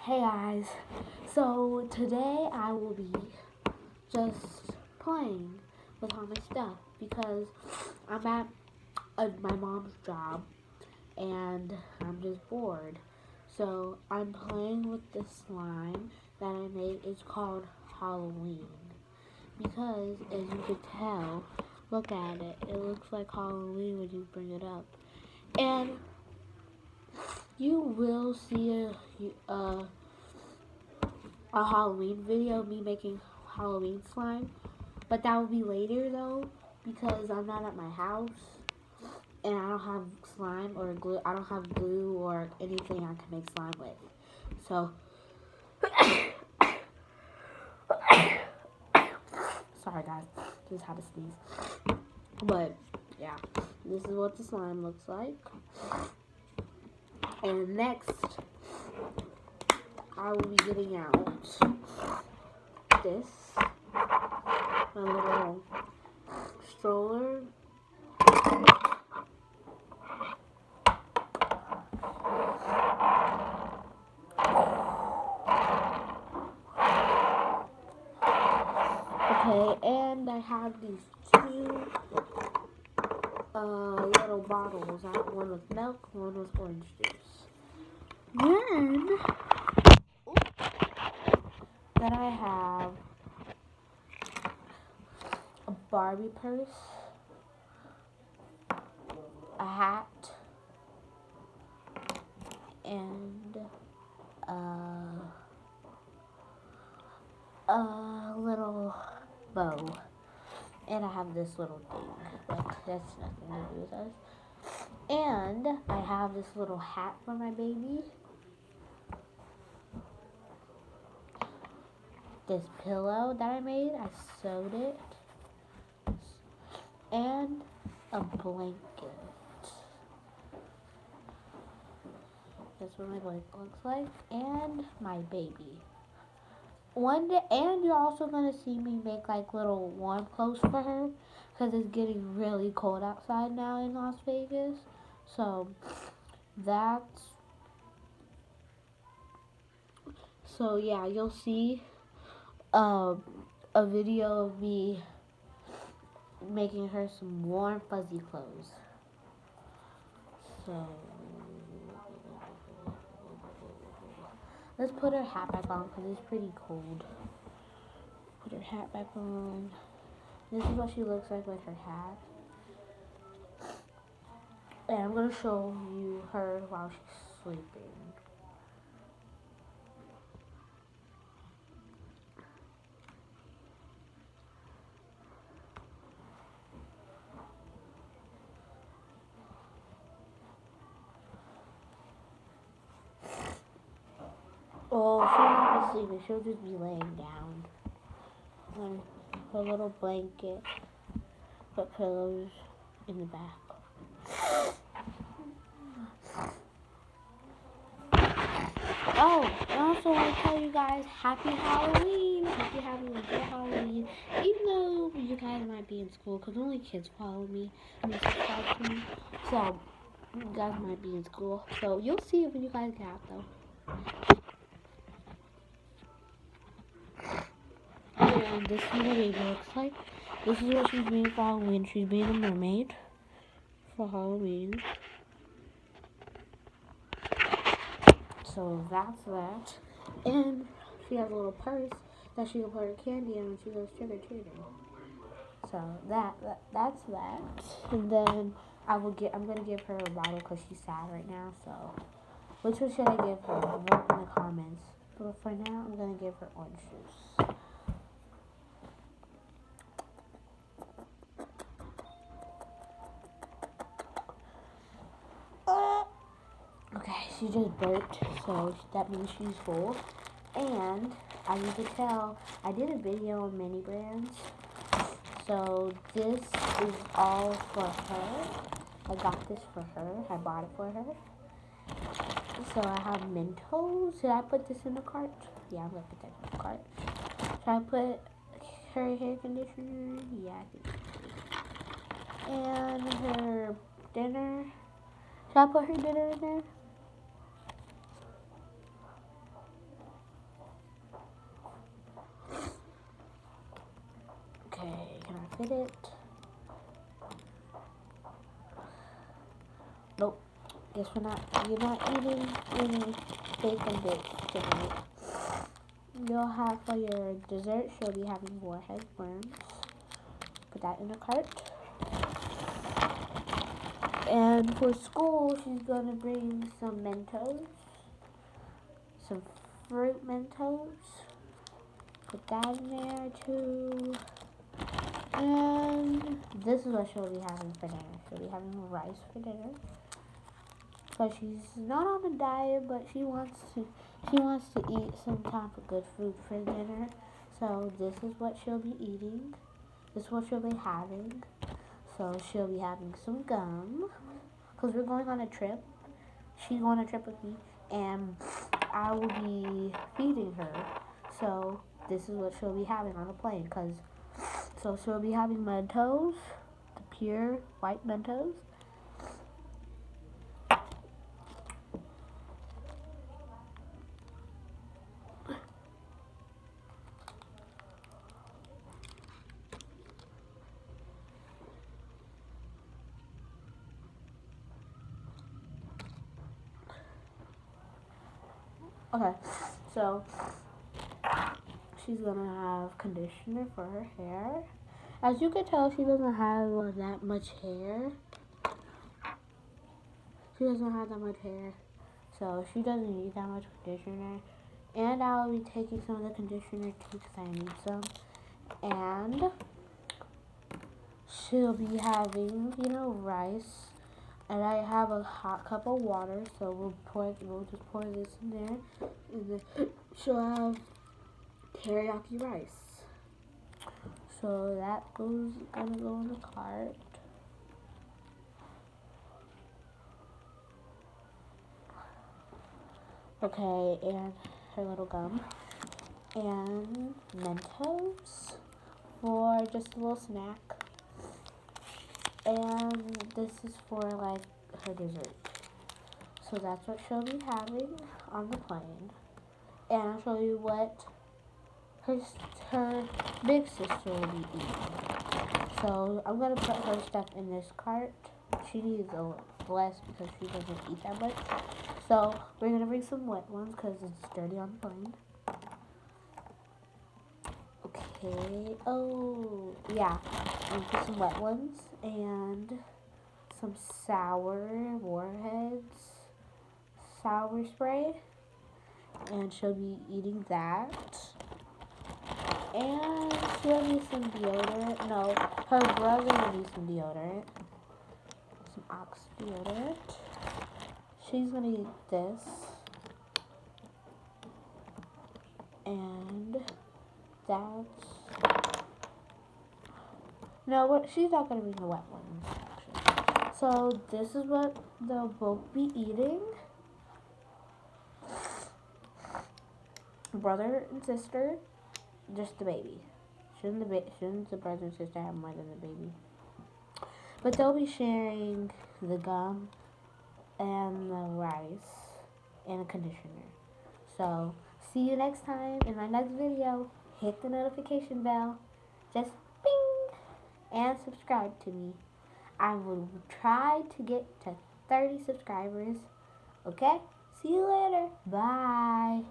Hey guys, so today I will be just playing with all my stuff because I'm at my mom's job and I'm just bored. So I'm playing with this slime that I made. It's called Halloween because as you can tell, look at it. It looks like Halloween when you bring it up. And you will see a Halloween video, me making Halloween slime. But that will be later though, because I'm not at my house and I don't have slime or glue. I don't have glue or anything I can make slime with. So, sorry guys, just had to sneeze. But yeah, this is what the slime looks like. And next, I will be getting out this, my little stroller. Okay, and I have these two little bottles. I have one with milk, one with orange juice. Then I have a Barbie purse, a hat, and a little bow. And I have this little thing, but that's nothing to do with us. And I have this little hat for my baby. This pillow that I made, I sewed it. And a blanket. That's what my blanket looks like. And my baby. One day, and you're also gonna see me make like little warm clothes for her because it's getting really cold outside now in Las Vegas. So that's yeah, you'll see a video of me making her some warm fuzzy clothes. So let's put her hat back on because it's pretty cold. Put her hat back on. This is what she looks like with her hat. And I'm going to show you her while she's sleeping. Oh, she'll not be sleeping. She'll just be laying down on her little blanket. Put pillows in the back. Oh, I also want to tell you guys Happy Halloween. Hope you're having a good Halloween. Even though you guys might be in school, because only kids follow me and subscribe to me. So, you guys might be in school. So, you'll see it when you guys get out, though. And this is what my baby looks like. This is what she's being for Halloween. She's being a mermaid for Halloween. So that's that. And she has a little purse that she can put her candy in when she goes trick or treating. So that's that. And then I'm gonna give her a bottle because she's sad right now. So which one should I give her? Vote in the comments. But for now, I'm gonna give her orange juice. Okay, she just burped, so that means she's full. And as you can tell, I did a video on mini brands. So this is all for her. I got this for her. I bought it for her. So I have Mentos. Should I put this in the cart? Yeah, I'm gonna put that in the cart. Should I put her hair conditioner? Yeah, I think so. And her dinner. Should I put her dinner in there? get it. Nope. Guess you're not eating any bacon bits tonight. You'll have for your dessert, she'll be having warhead worms. Put that in a cart. And for school, she's gonna bring some Mentos. Some fruit Mentos. Put that in there too. And this is what she'll be having for dinner. She'll be having rice for dinner. Because she's not on a diet, but she wants to eat some type of good food for dinner. So this is what she'll be eating. This is what she'll be having. So she'll be having some gum. Because we're going on a trip. She's going on a trip with me. And I will be feeding her. So this is what she'll be having on the plane. So she'll be having Mentos. The pure white Mentos. Okay, so she's gonna have conditioner for her hair. As you can tell, she doesn't have that much hair. She doesn't have that much hair, so she doesn't need that much conditioner. And I'll be taking some of the conditioner too because I need some. And she'll be having, rice. And I have a hot cup of water, so we'll just pour this in there. And then she'll have teriyaki rice. So that gonna go in the cart. Okay, and her little gum. And Mentos for just a little snack. And this is for like her dessert. So that's what she'll be having on the plane. And I'll show you what her big sister will be eating. So I'm gonna put her stuff in this cart. She needs a less because she doesn't eat that much. So we're gonna bring some wet ones because it's dirty on the plane. Okay. Oh yeah. I'm gonna put some wet ones and some sour warheads, sour spray, and she'll be eating that. And she'll need some deodorant. No, her brother will need some deodorant. Some Ox deodorant. She's gonna eat this. And that's... No, she's not gonna bring the wet ones, actually. So this is what they'll both be eating. Brother and sister. Just the baby. Shouldn't the brother and sister have more than the baby? But they'll be sharing the gum and the rice and a conditioner. So, see you next time in my next video. Hit the notification bell. Just bing! And subscribe to me. I will try to get to 30 subscribers. Okay? See you later. Bye.